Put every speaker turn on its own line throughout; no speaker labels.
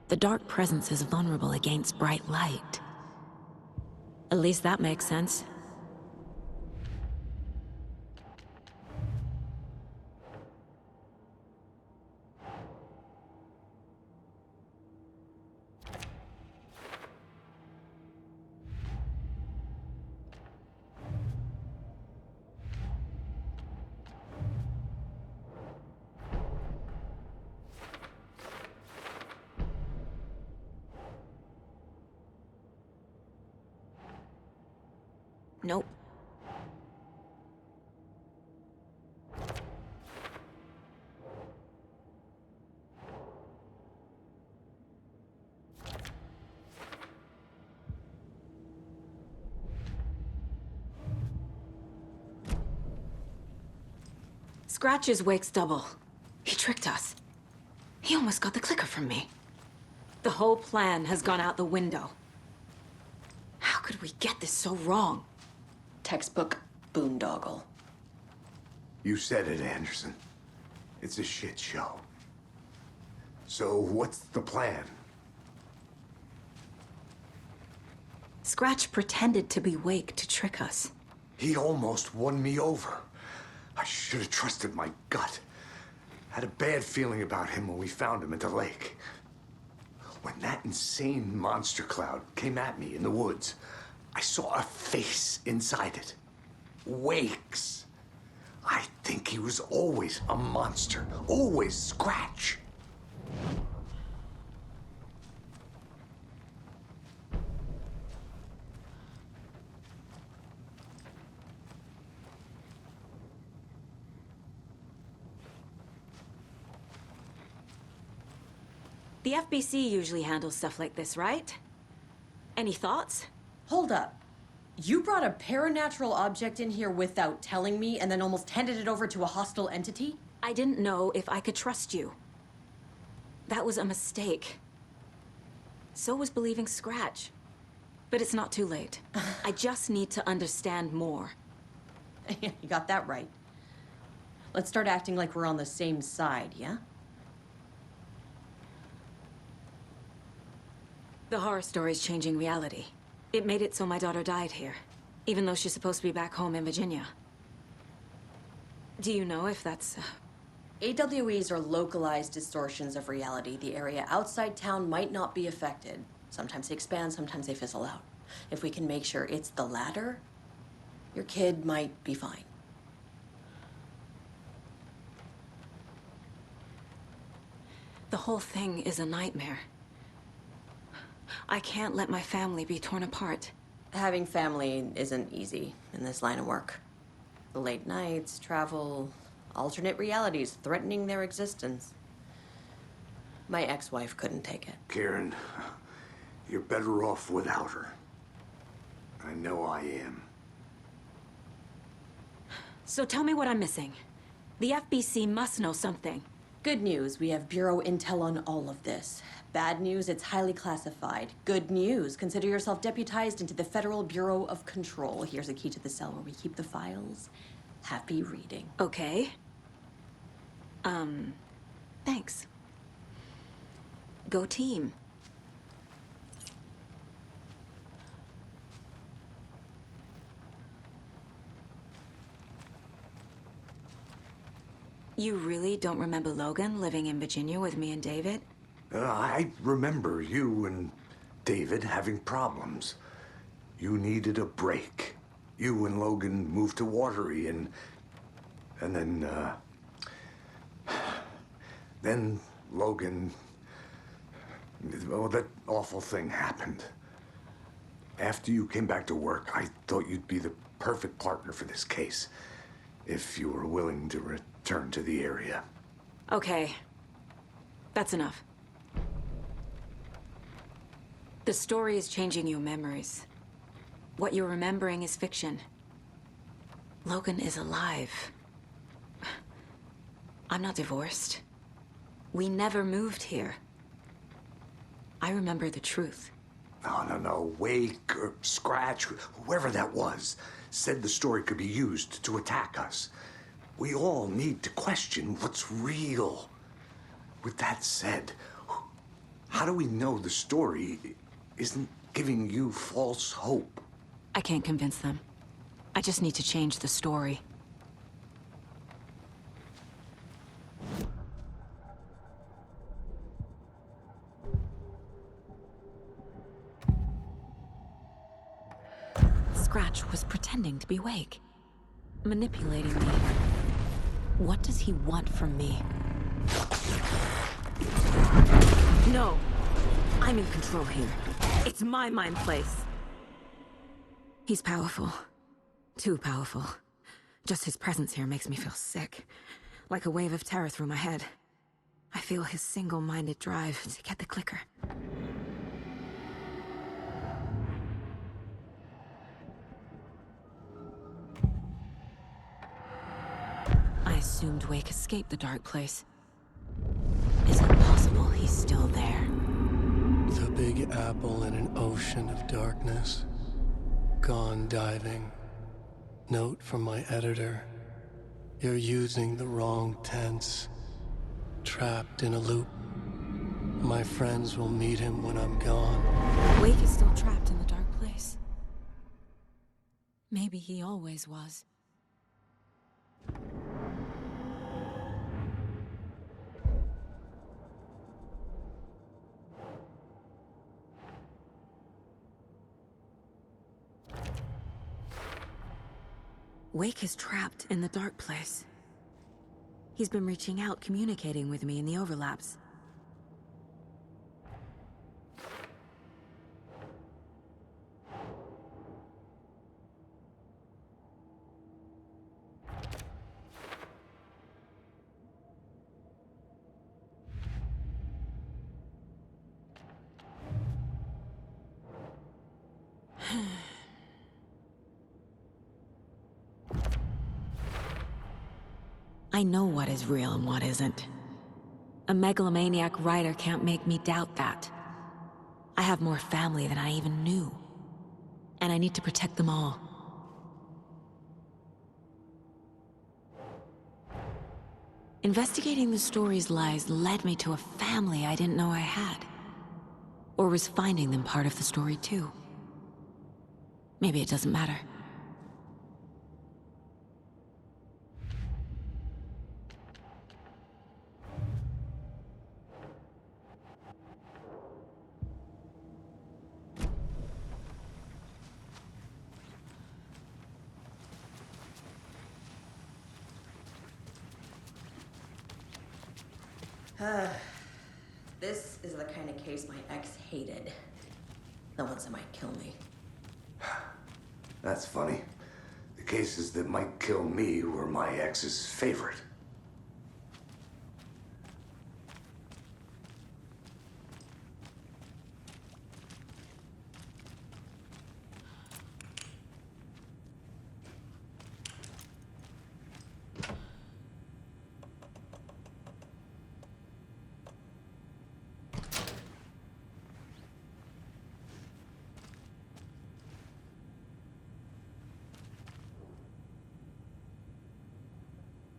The dark presence is vulnerable against bright light. At least that makes sense. Nope. Scratch's wake's double. He tricked us. He almost got the clicker from me. The whole plan has gone out the window. How could we get this so wrong?
Textbook boondoggle.
You said it, Anderson. It's a shit show. So what's the plan?
Scratch pretended to be Wake to trick us.
He almost won me over. I should have trusted my gut. Had a bad feeling about him when we found him at the lake. When that insane monster cloud came at me in the woods, I saw a face inside it. Wake's. I think he was always a monster. Always Scratch.
The FBC usually handles stuff like this, right? Any thoughts?
Hold up. You brought a paranatural object in here without telling me and then almost handed it over to a hostile entity?
I didn't know if I could trust you. That was a mistake. So was believing Scratch. But it's not too late. I just need to understand more.
You got that right. Let's start acting like we're on the same side, yeah?
The horror story's changing reality. It made it so my daughter died here, even though she's supposed to be back home in Virginia. Do you know if that's...
AWEs are localized distortions of reality. The area outside town might not be affected. Sometimes they expand, sometimes they fizzle out. If we can make sure it's the latter, your kid might be fine.
The whole thing is a nightmare. I can't let my family be torn apart.
Having family isn't easy in this line of work. The late nights, travel, alternate realities threatening their existence. My ex-wife couldn't take it.
Karen, you're better off without her. I know I am.
So tell me what I'm missing. The FBC must know something.
Good news, we have Bureau intel on all of this. Bad news, it's highly classified. Good news, consider yourself deputized into the Federal Bureau of Control. Here's a key to the cell where we keep the files. Happy reading.
Okay. Thanks. Go team. You really don't remember Logan living in Virginia with me and David?
I remember you and David having problems. You needed a break. You and Logan moved to Watery and then Logan, well, that awful thing happened. After you came back to work, I thought you'd be the perfect partner for this case, if you were willing to return to the area.
Okay. That's enough. The story is changing your memories. What you're remembering is fiction. Logan is alive. I'm not divorced. We never moved here. I remember the truth.
No. Wake or Scratch, whoever that was, said the story could be used to attack us. We all need to question what's real. With that said, How do we know the story isn't giving you false hope?
I can't convince them. I just need to change the story. Scratch was pretending to be Wake, manipulating me. What does he want from me? No! I'm in control here. It's my mind place. He's powerful. Too powerful. Just his presence here makes me feel sick. Like a wave of terror through my head. I feel his single-minded drive to get the clicker. I assumed Wake escaped the dark place. Is it possible he's still there?
The Big Apple in an ocean of darkness. Gone diving. Note from my editor. You're using the wrong tense. Trapped in a loop. My friends will meet him when I'm gone.
Wake is still trapped in the dark place. Maybe he always was. Wake is trapped in the dark place. He's been reaching out, communicating with me in the overlaps. I know what is real and what isn't. A megalomaniac writer can't make me doubt that. I have more family than I even knew. And I need to protect them all. Investigating the story's lies led me to a family I didn't know I had. Or was finding them part of the story too. Maybe it doesn't matter.
This is the kind of case my ex hated. The ones that might kill me.
That's funny. The cases that might kill me were my ex's favorite.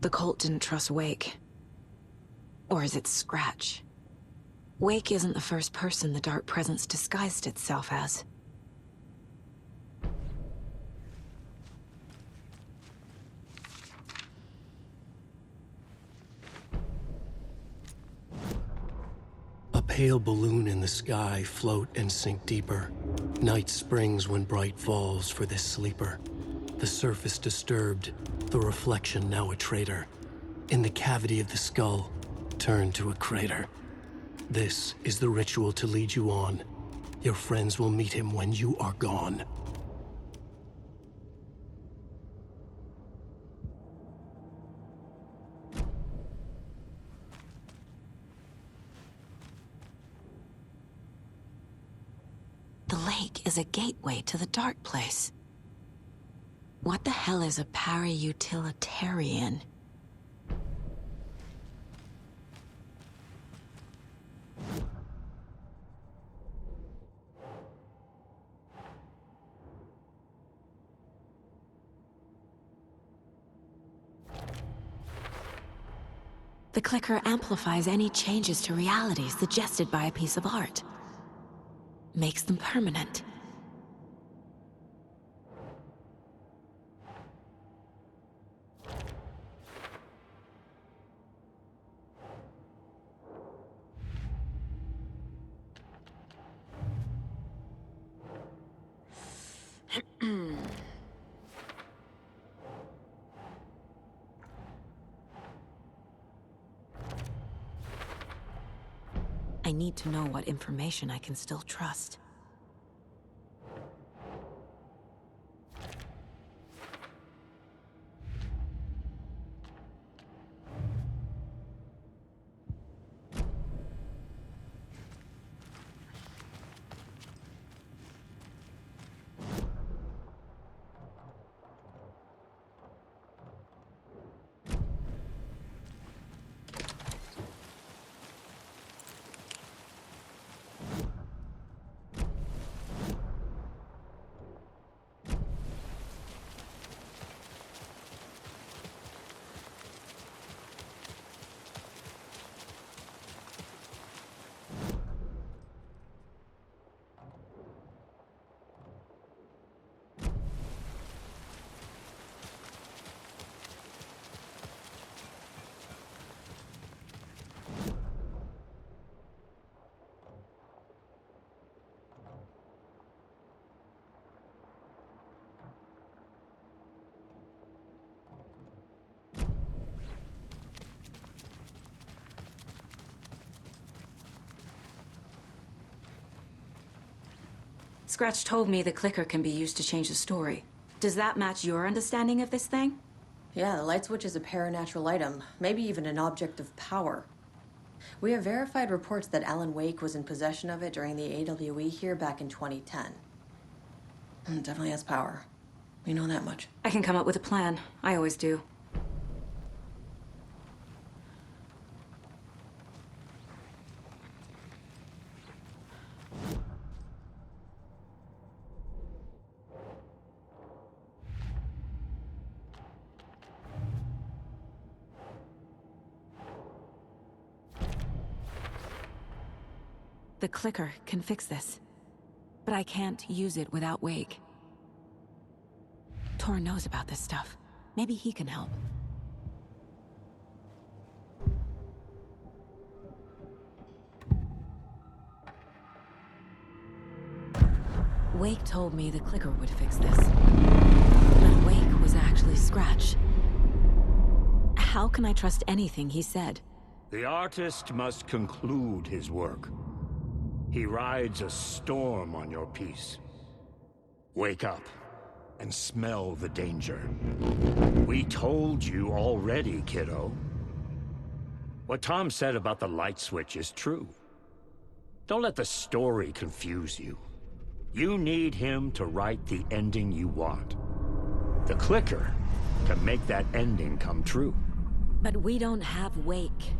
The cult didn't trust Wake. Or is it Scratch? Wake isn't the first person the Dark Presence disguised itself as.
A pale balloon in the sky, float and sink deeper. Night springs when bright falls for this sleeper. The surface disturbed, the reflection now a traitor. In the cavity of the skull, turned to a crater. This is the ritual to lead you on. Your friends will meet him when you are gone.
The lake is a gateway to the dark place. What the hell is a para-utilitarian? The clicker amplifies any changes to reality suggested by a piece of art. Makes them permanent. I need to know what information I can still trust. Scratch told me the clicker can be used to change the story. Does that match your understanding of this thing?
Yeah, the light switch is a paranatural item, maybe even an object of power. We have verified reports that Alan Wake was in possession of it during the AWE here back in 2010. It definitely has power. We know that much.
I can come up with a plan. I always do. The clicker can fix this, but I can't use it without Wake. Tor knows about this stuff. Maybe he can help. Wake told me the clicker would fix this. But Wake was actually Scratch. How can I trust anything he said?
The artist must conclude his work. He rides a storm on your piece. Wake up and smell the danger. We told you already, kiddo. What Tom said about the light switch is true. Don't let the story confuse you. You need him to write the ending you want. The clicker can make that ending come true.
But we don't have Wake.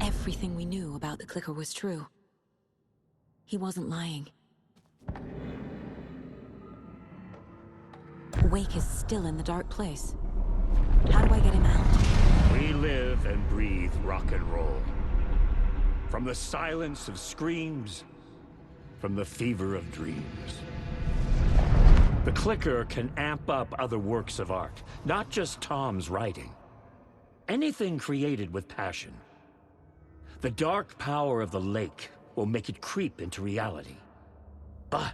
Everything we knew about the clicker was true. He wasn't lying. Wake is still in the dark place. How do I get him out?
We live and breathe rock and roll. From the silence of screams, from the fever of dreams. The clicker can amp up other works of art, not just Tom's writing. Anything created with passion. The dark power of the lake will make it creep into reality. But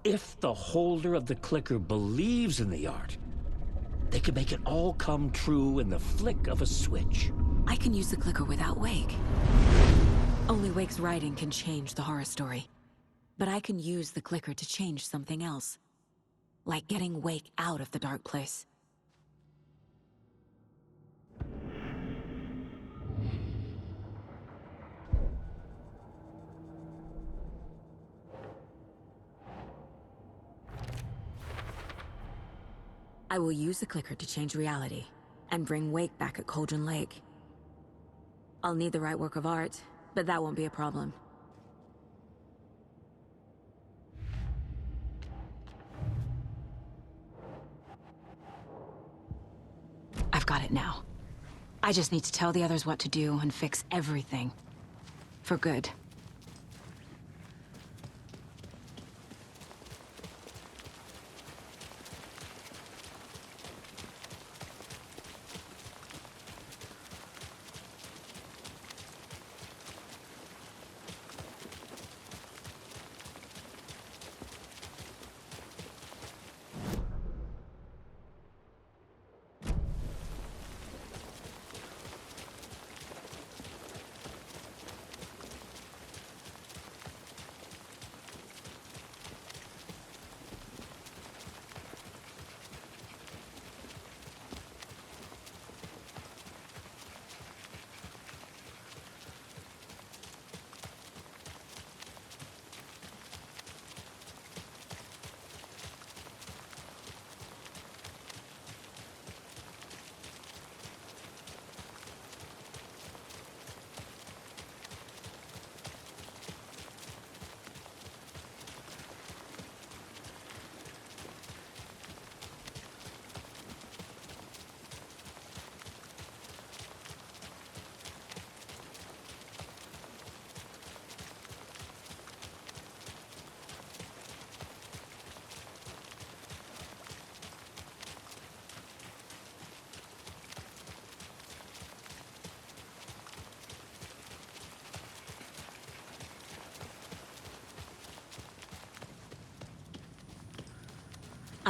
if the holder of the clicker believes in the art, they can make it all come true in the flick of a switch.
I can use the clicker without Wake. Only Wake's writing can change the horror story. But I can use the clicker to change something else. Like getting Wake out of the dark place. I will use the clicker to change reality, and bring Wake back at Cauldron Lake. I'll need the right work of art, but that won't be a problem. I've got it now. I just need to tell the others what to do and fix everything. For good.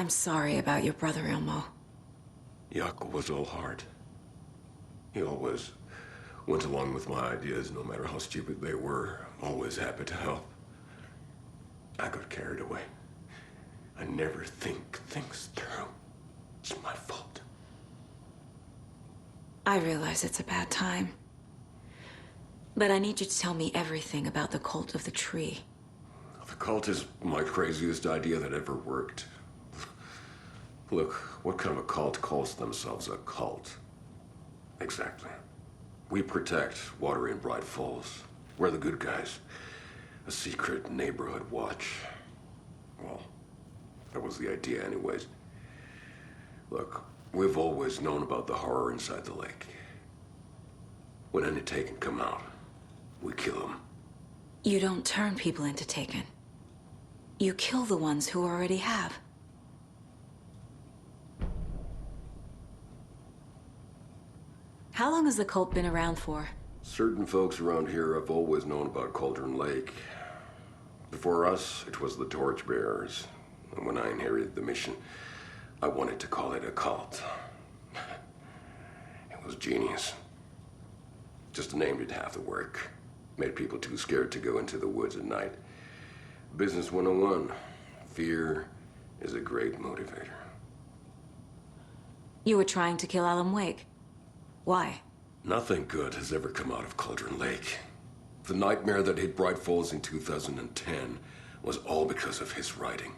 I'm sorry about your brother, Ilmo.
Jaakko was all heart. He always went along with my ideas, no matter how stupid they were. Always happy to help. I got carried away. I never think things through. It's my fault.
I realize it's a bad time. But I need you to tell me everything about the Cult of the Tree.
The cult is my craziest idea that ever worked. Look, what kind of a cult calls themselves a cult? Exactly. We protect water in Bright Falls. We're the good guys. A secret neighborhood watch. Well, that was the idea anyways. Look, we've always known about the horror inside the lake. When any Taken come out, we kill them.
You don't turn people into Taken. You kill the ones who already have. How long has the cult been around for?
Certain folks around here have always known about Cauldron Lake. Before us, it was the Torchbearers. And when I inherited the mission, I wanted to call it a cult. It was genius. Just a name did half the work. Made people too scared to go into the woods at night. Business 101. Fear is a great motivator.
You were trying to kill Alan Wake. Why?
Nothing good has ever come out of Cauldron Lake. The nightmare that hit Bright Falls in 2010 was all because of his writing.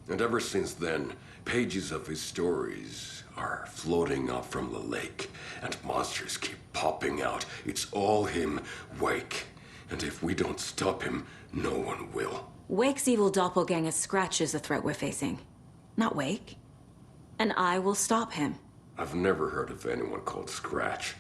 And ever since then, pages of his stories are floating up from the lake, and monsters keep popping out. It's all him, Wake. And if we don't stop him, no one will.
Wake's evil doppelganger Scratch is the threat we're facing. Not Wake. And I will stop him.
I've never heard of anyone called Scratch.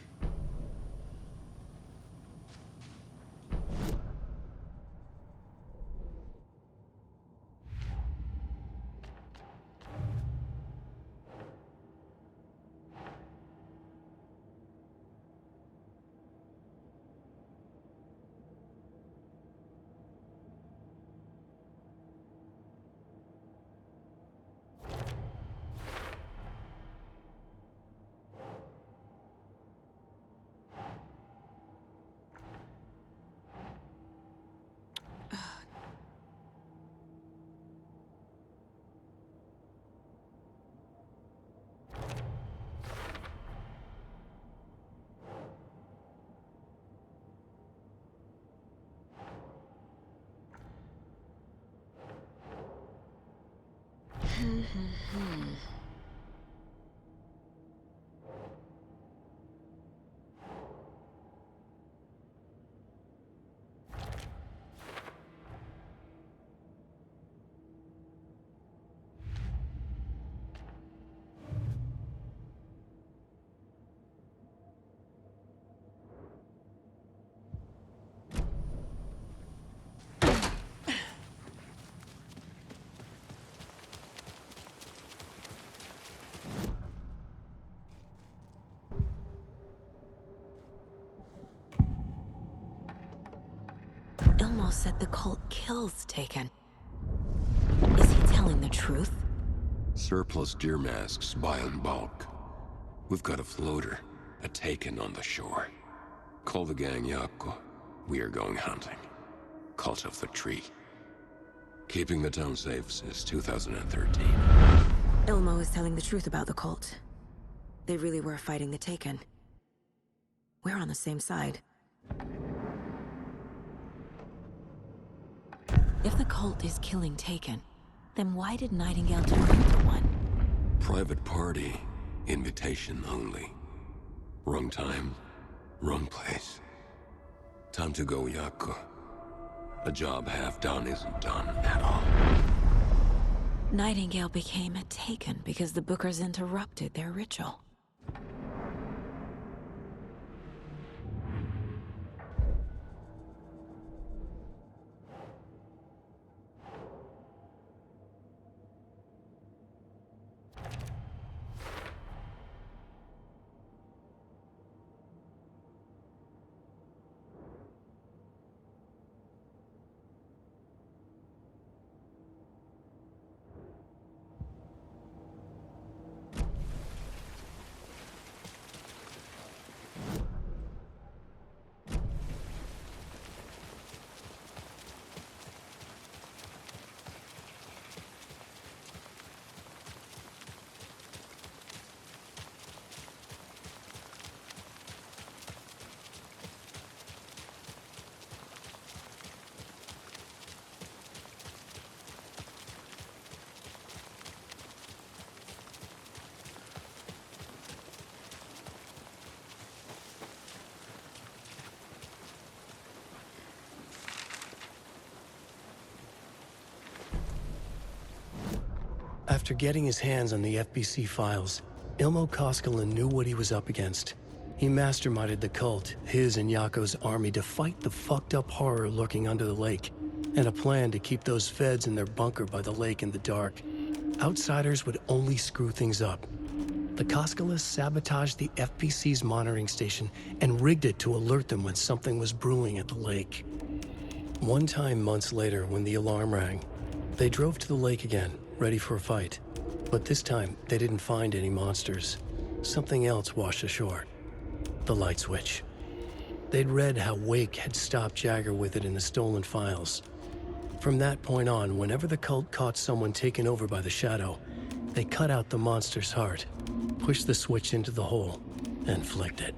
Ilmo said the cult kills Taken. Is he telling the truth?
Surplus deer masks buy in bulk. We've got a floater, a Taken on the shore. Call the gang Yako. We are going hunting. Cult of the Tree. Keeping the town safe since 2013.
Ilmo is telling the truth about the cult. They really were fighting the Taken. We're on the same side. If the cult is killing Taken, then why did Nightingale turn into one?
Private party. Invitation only. Wrong time, wrong place. Time to go, Yako. A job half done isn't done at all.
Nightingale became a Taken because the Bookers interrupted their ritual.
After getting his hands on the FBC files, Ilmo Koskinen knew what he was up against. He masterminded the cult, his and Yako's army, to fight the fucked up horror lurking under the lake, and a plan to keep those feds in their bunker by the lake in the dark. Outsiders would only screw things up. The Koskinen sabotaged the FBC's monitoring station and rigged it to alert them when something was brewing at the lake. One time months later, when the alarm rang, they drove to the lake again, ready for a fight. But this time, they didn't find any monsters. Something else washed ashore. The light switch. They'd read how Wake had stopped Jagger with it in the stolen files. From that point on, whenever the cult caught someone taken over by the Shadow, they cut out the monster's heart, pushed the switch into the hole, and flicked it.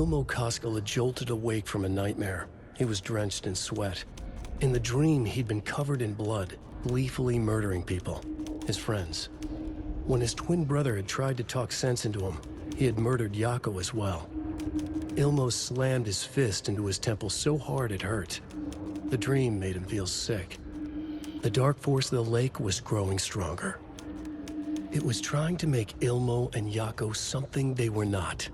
Ilmo Koskela jolted awake from a nightmare. He was drenched in sweat. In the dream, he'd been covered in blood, gleefully murdering people, his friends. When his twin brother had tried to talk sense into him, he had murdered Yako as well. Ilmo slammed his fist into his temple so hard it hurt. The dream made him feel sick. The dark force of the lake was growing stronger. It was trying to make Ilmo and Yako something they were not.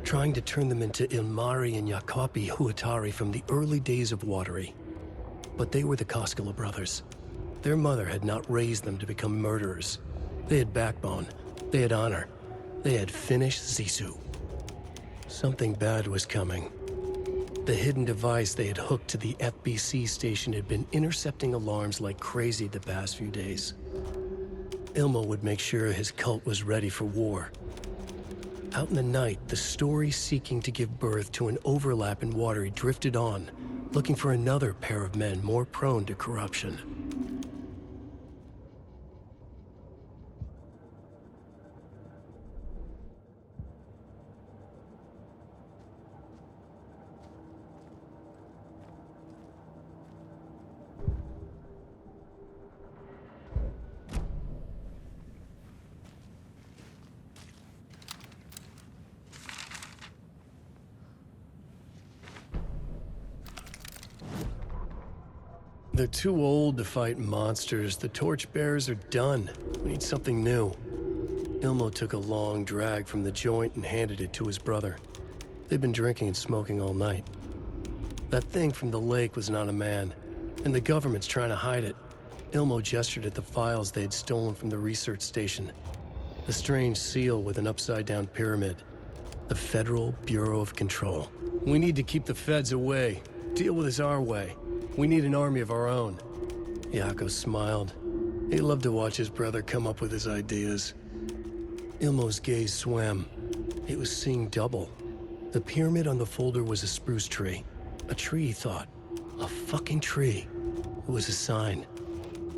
Trying to turn them into Ilmari and Jacopi Huatari from the early days of Watery. But they were the Koskela brothers. Their mother had not raised them to become murderers. They had backbone. They had honor. They had finished Sisu. Something bad was coming. The hidden device they had hooked to the FBC station had been intercepting alarms like crazy the past few days. Ilmo would make sure his cult was ready for war. Out in the night, the story seeking to give birth to an overlap in Watery drifted on, looking for another pair of men more prone to corruption. They're too old to fight monsters. The torchbearers are done. We need something new. Ilmo took a long drag from the joint and handed it to his brother. They'd been drinking and smoking all night. That thing from the lake was not a man, and the government's trying to hide it. Ilmo gestured at the files they had stolen from the research station. The strange seal with an upside-down pyramid. The Federal Bureau of Control. We need to keep the feds away. Deal with this our way. We need an army of our own. Yako smiled. He loved to watch his brother come up with his ideas. Ilmo's gaze swam. He was seeing double. The pyramid on the folder was a spruce tree. A tree, he thought. A fucking tree. It was a sign.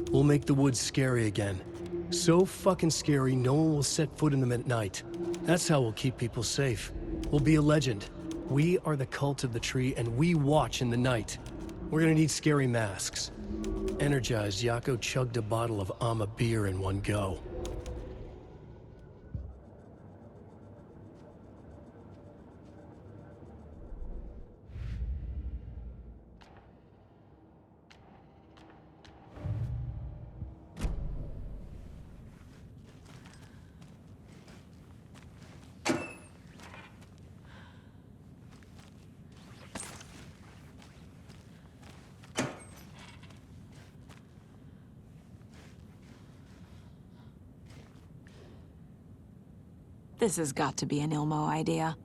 We'll make the woods scary again. So fucking scary, no one will set foot in them at night. That's how we'll keep people safe. We'll be a legend. We are the cult of the tree, and we watch in the night. We're gonna need scary masks. Energized, Yako chugged a bottle of Ama beer in one go.
This has got to be an Ilmo idea.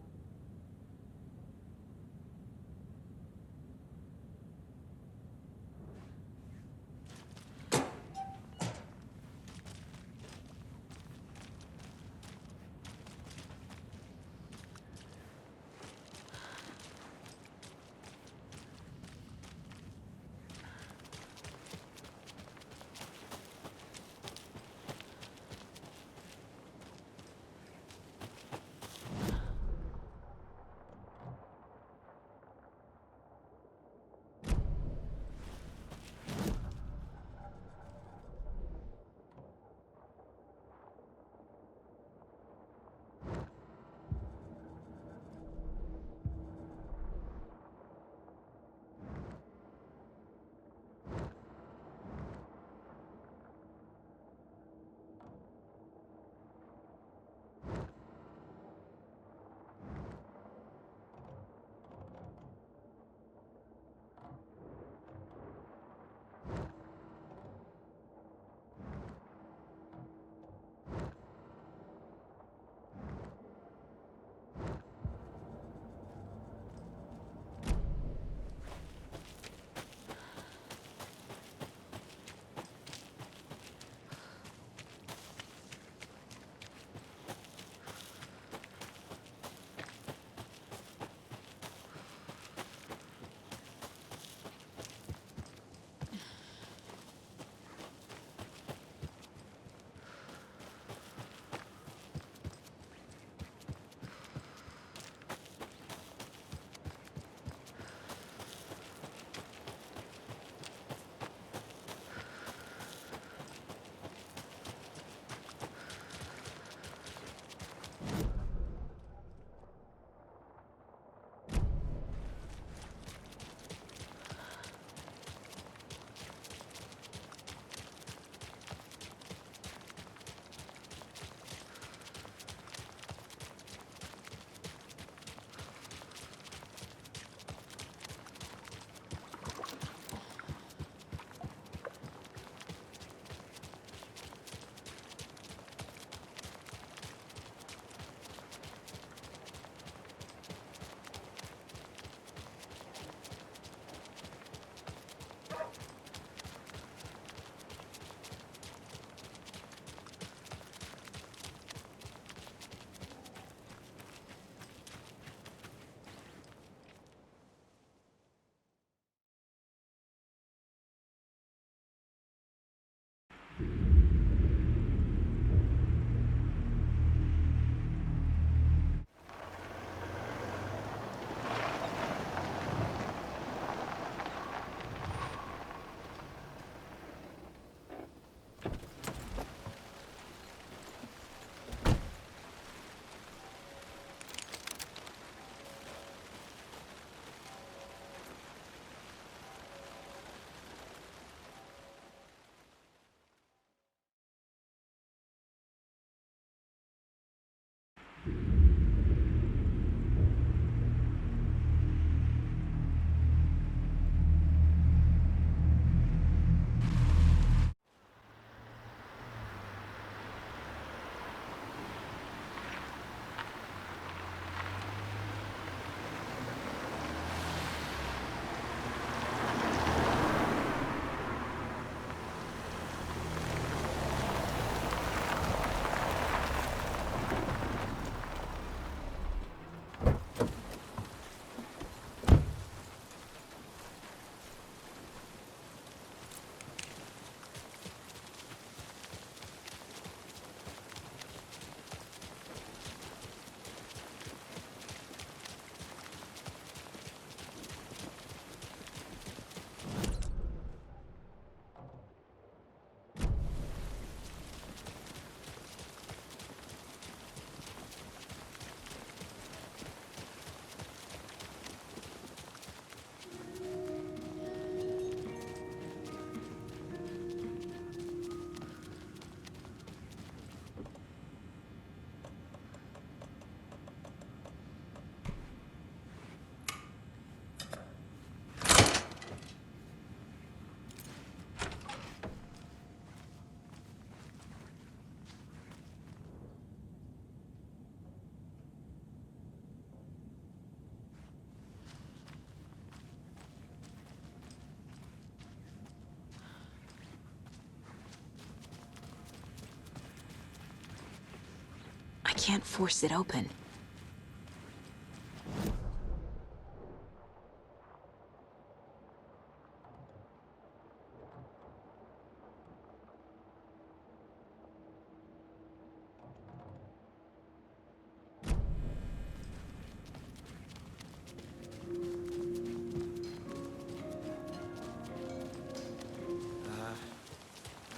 can't force it open.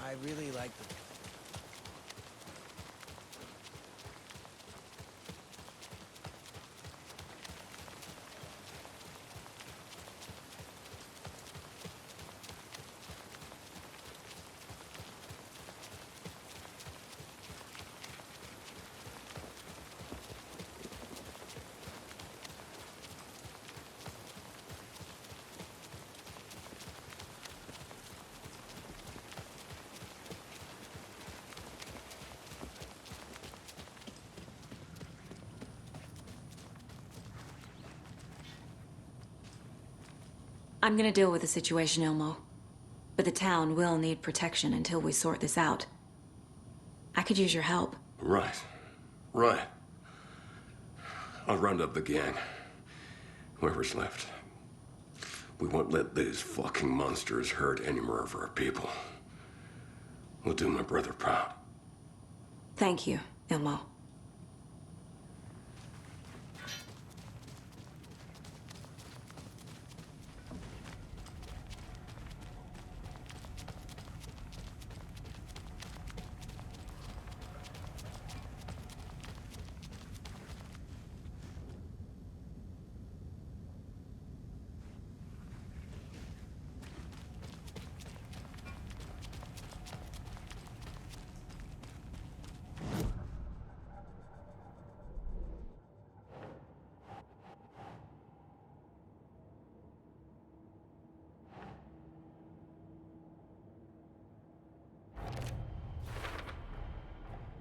I really like the...
I'm gonna deal with the situation, Ilmo. But the town will need protection until we sort this out. I could use your help.
Right. Right. I'll round up the gang. Whoever's left. We won't let these fucking monsters hurt any more of our people. We'll do my brother proud.
Thank you, Ilmo.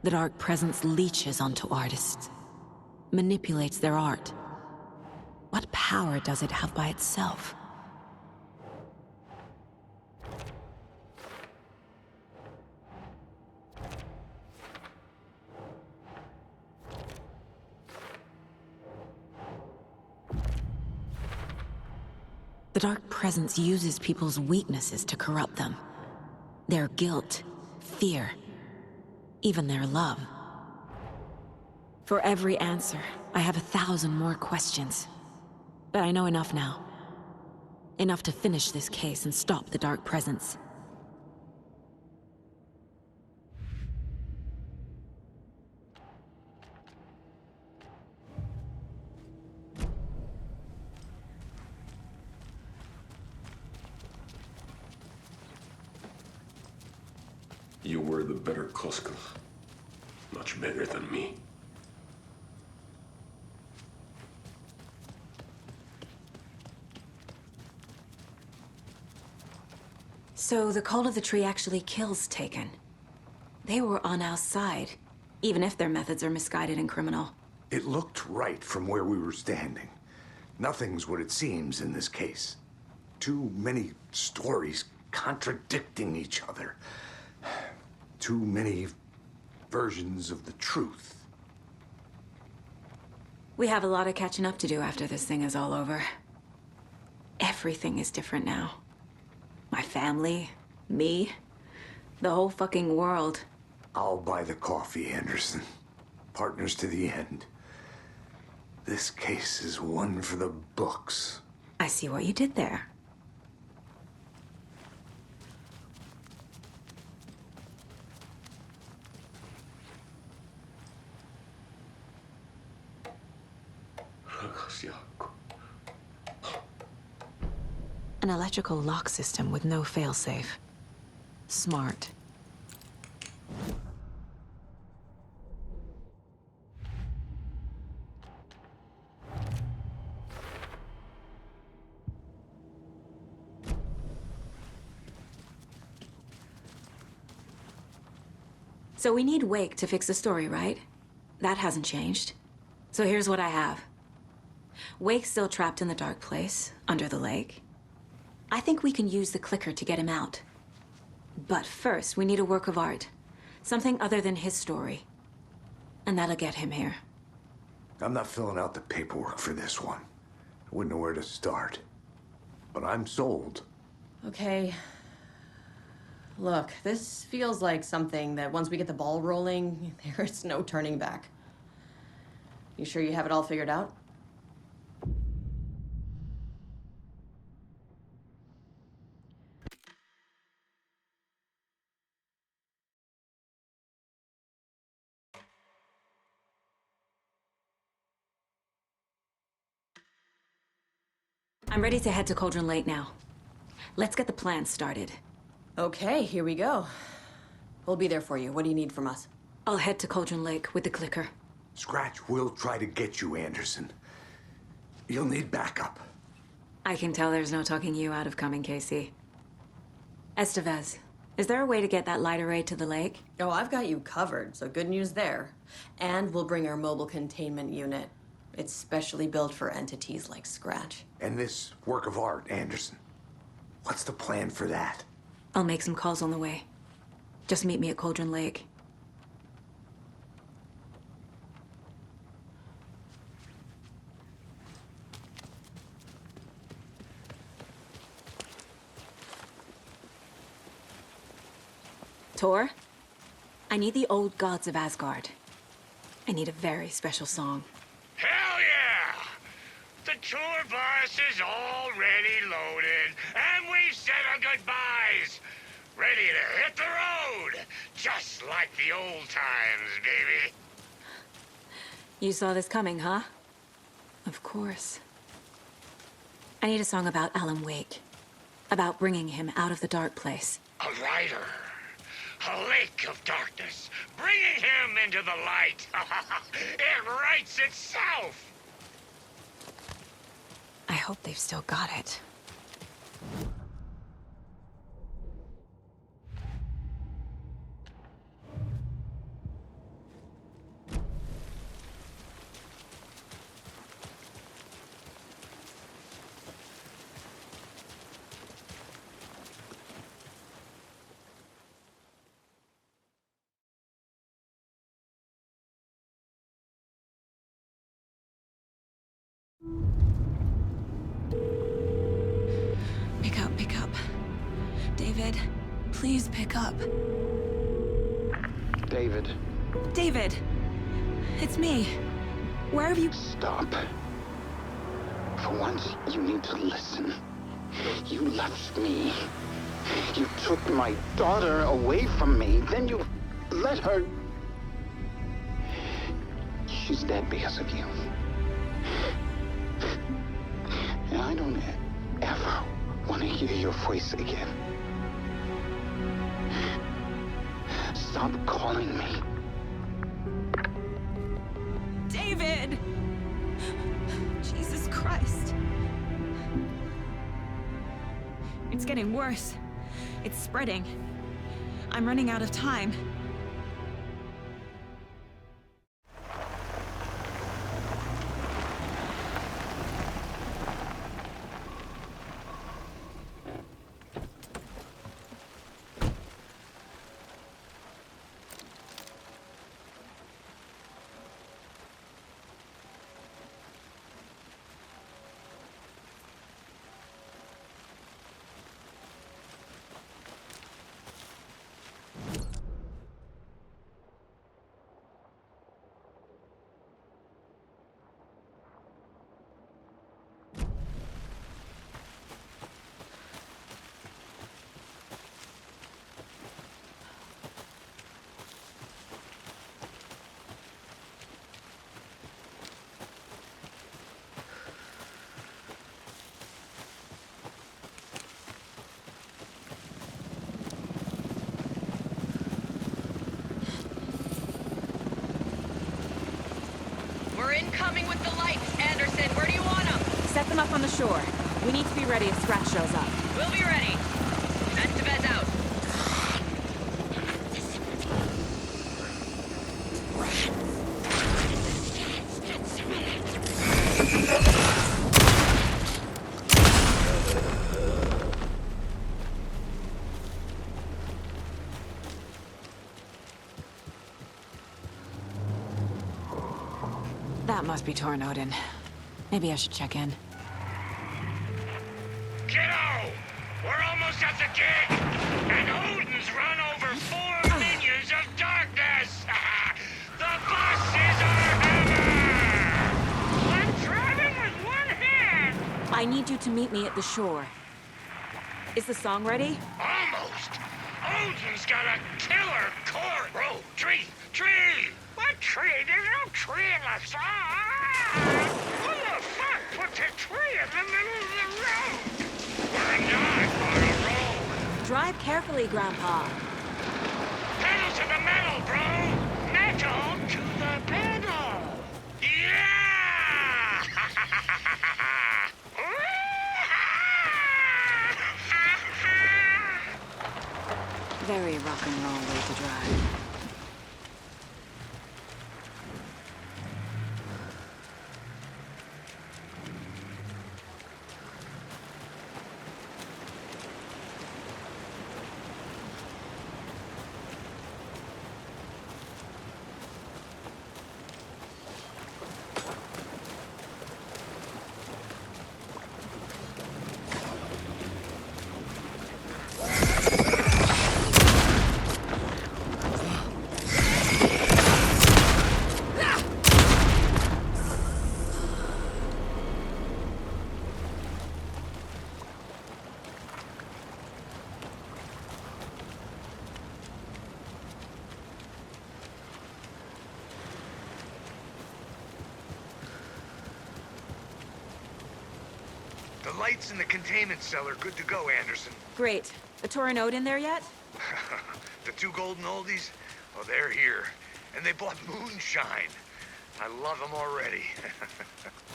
The Dark Presence leeches onto artists, manipulates their art. What power does it have by itself? The Dark Presence uses people's weaknesses to corrupt them. Their guilt, fear, even their love. For every answer, I have 1,000 more questions. But I know enough now. Enough to finish this case and stop the Dark Presence.
You were the better Koskal. Much better than me.
So the Cult of the Tree actually kills Taken. They were on our side, even if their methods are misguided and criminal.
It looked right from where we were standing. Nothing's what it seems in this case. Too many stories contradicting each other. Too many versions of the truth.
We have a lot of catching up to do after this thing is all over. Everything is different now. My family, me, the whole fucking world.
I'll buy the coffee, Anderson. Partners to the end. This case is one for the books.
I see what you did there. An electrical lock system with no failsafe. Smart. So we need Wake to fix the story, right? That hasn't changed. So here's what I have. Wake's still trapped in the dark place, under the lake. I think we can use the clicker to get him out. But first, we need a work of art. Something other than his story. And that'll get him here.
I'm not filling out the paperwork for this one. I wouldn't know where to start. But I'm sold.
Okay. Look, this feels like something that once we get the ball rolling, there's no turning back. You sure you have it all figured out?
I'm ready to head to Cauldron Lake now. Let's get the plan started.
Okay, here we go. We'll be there for you. What do you need from us?
I'll head to Cauldron Lake with the clicker.
Scratch will try to get you, Anderson. You'll need backup.
I can tell there's no talking you out of coming, Casey. Estevez, is there a way to get that light array to the lake?
Oh, I've got you covered, so good news there. And we'll bring our mobile containment unit. It's specially built for entities like Scratch.
And this work of art, Anderson. What's the plan for that?
I'll make some calls on the way. Just meet me at Cauldron Lake. Tor, I need the old gods of Asgard. I need a very special song.
Hell yeah! The tour bus is already loaded, and we've said our goodbyes. Ready to hit the road, just like the old times, baby.
You saw this coming, huh? Of course. I need a song about Alan Wake. About bringing him out of the dark place.
A rider. A lake of darkness, bringing him into the light. It writes itself.
I hope they've still got it. Pick up. David, please pick up.
David,
David! It's me. Where have you...
stop. For once, you need to listen. You left me. You took my daughter away from me. Then you let her... She's dead because of you. And I don't ever want to hear your voice again. Stop calling me.
David! Jesus Christ. It's getting worse. It's spreading. I'm running out of time.
We're incoming with the lights, Anderson. Where do you want them?
Set them up on the shore. We need to be ready if Scratch shows up.
We'll be ready. Estevez out.
That must be Torrin Odin. Maybe I should check in.
Kiddo! We're almost at the gig! And Odin's run over 4 minions of darkness! The bus is our hammer! I'm driving with one hand!
I need you to meet me at the shore. Is the song ready?
Almost! Odin's got a killer core! Bro, tree! Tree! What tree? There's no tree in the song! Who the fuck puts a tree in the middle of the road? We're not on a road!
Drive carefully, Grandpa.
Pedal to the metal, bro! Metal to the pedal! Yeah!
Very rock and roll way to drive.
The lights in the containment cell are good to go, Anderson.
Great. The Torrin Odin there yet?
The 2 golden oldies? Oh, they're here. And they bought moonshine. I love them already.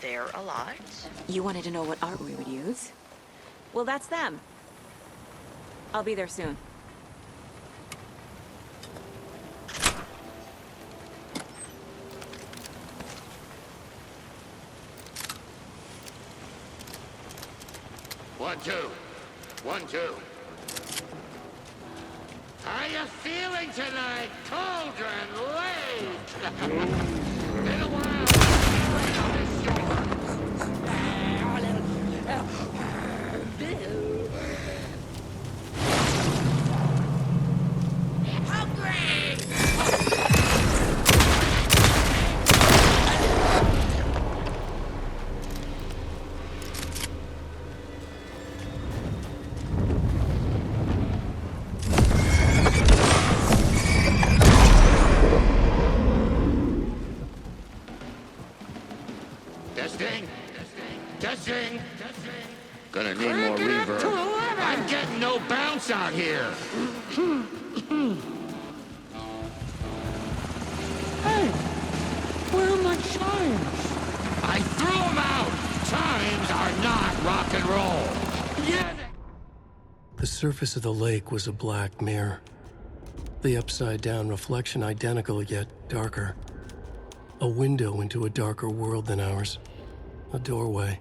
They're a lot.
You wanted to know what art we would use? Well, that's them. I'll be there soon.
One, two. 1, 2. How you feeling tonight, Cauldron Lake? Been a while since on this shore. Testing. Testing. Gonna need more reverb. I'm getting no bounce out here. Hey, where are my chimes? I threw them out. Chimes are not rock and roll. Yeah.
The surface of the lake was a black mirror. The upside-down reflection identical yet darker. A window into a darker world than ours. A doorway.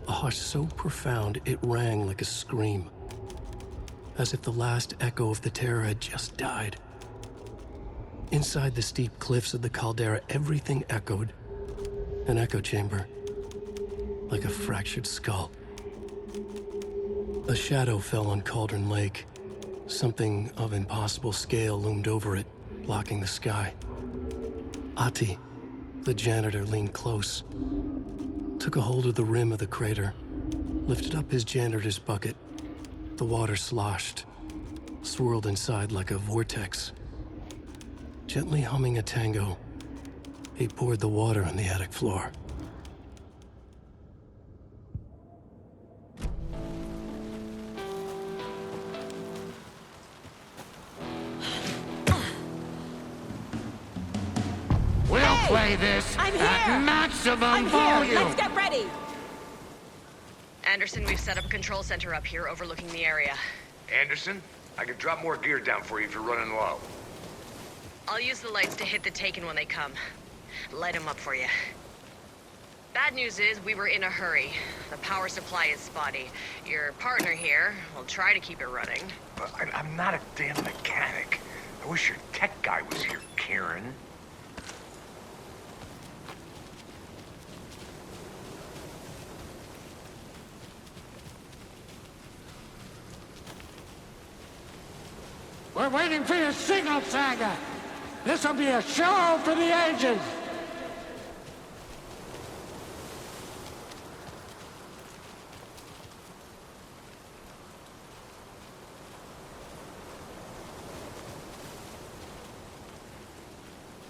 A hush so profound it rang like a scream. As if the last echo of the terror had just died. Inside the steep cliffs of the caldera, everything echoed. An echo chamber. Like a fractured skull. A shadow fell on Cauldron Lake. Something of impossible scale loomed over it, blocking the sky. Ahti, the janitor, leaned close. Took a hold of the rim of the crater. Lifted up his janitor's bucket. The water sloshed. Swirled inside like a vortex. Gently humming a tango, he poured the water on the attic floor.
We'll play this
I'm
at
here.
maximum
I'm
volume.
here. Let's get ready.
Anderson, we've set up a control center up here overlooking the area.
Anderson, I could drop more gear down for you if you're running low.
I'll use the lights to hit the Taken when they come. Light them up for you. Bad news is we were in a hurry. The power supply is spotty. Your partner here will try to keep it running.
But I'm not a damn mechanic. I wish your tech guy was here, Karen.
We're waiting for your signal, Saga. This'll be a show for the ages.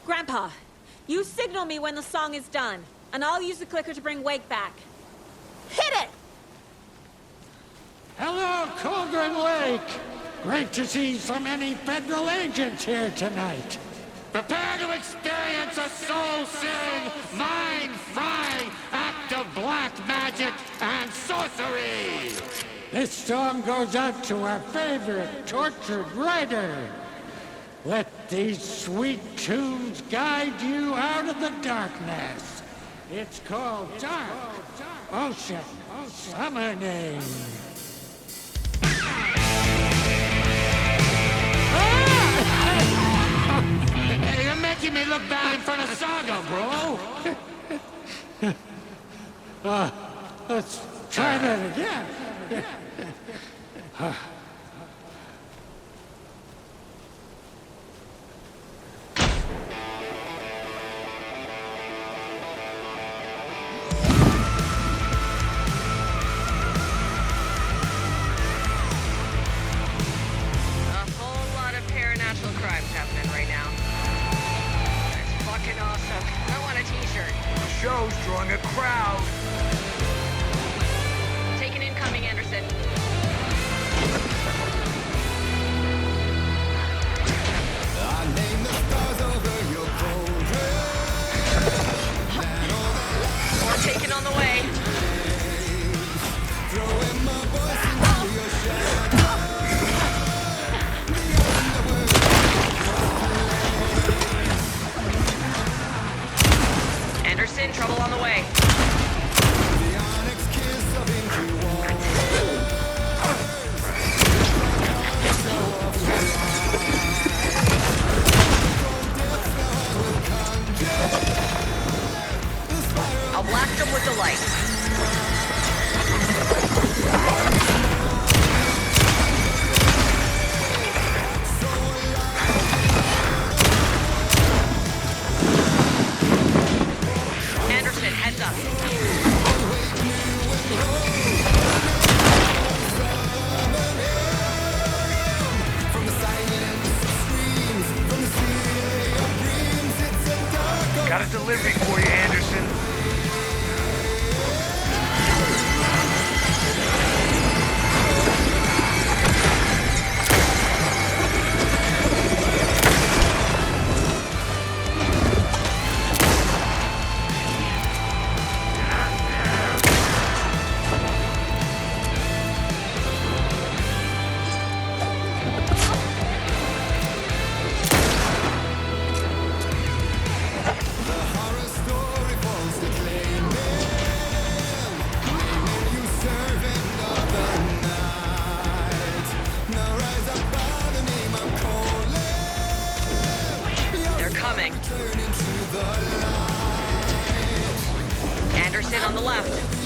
Grandpa, you signal me when the song is done, and I'll use the clicker to bring Wake back. Hit it!
Hello, Cauldron Lake. Great to see so many federal agents here tonight. Prepare to experience a soul-searing, mind-frying act of black magic and sorcery. This song goes out to our favorite tortured writer. Let these sweet tunes guide you out of the darkness. It's called Dark Ocean Summoning. Hey, you're making me look bad in front of Saga, bro. Let's try that again.
Show's drawing a crowd.
Take an incoming, Anderson. More taken on the way. Anderson, trouble on the way. I'll blast him with the light. Anderson, heads up.
Got a delivery for you, Anderson. Anderson on the left.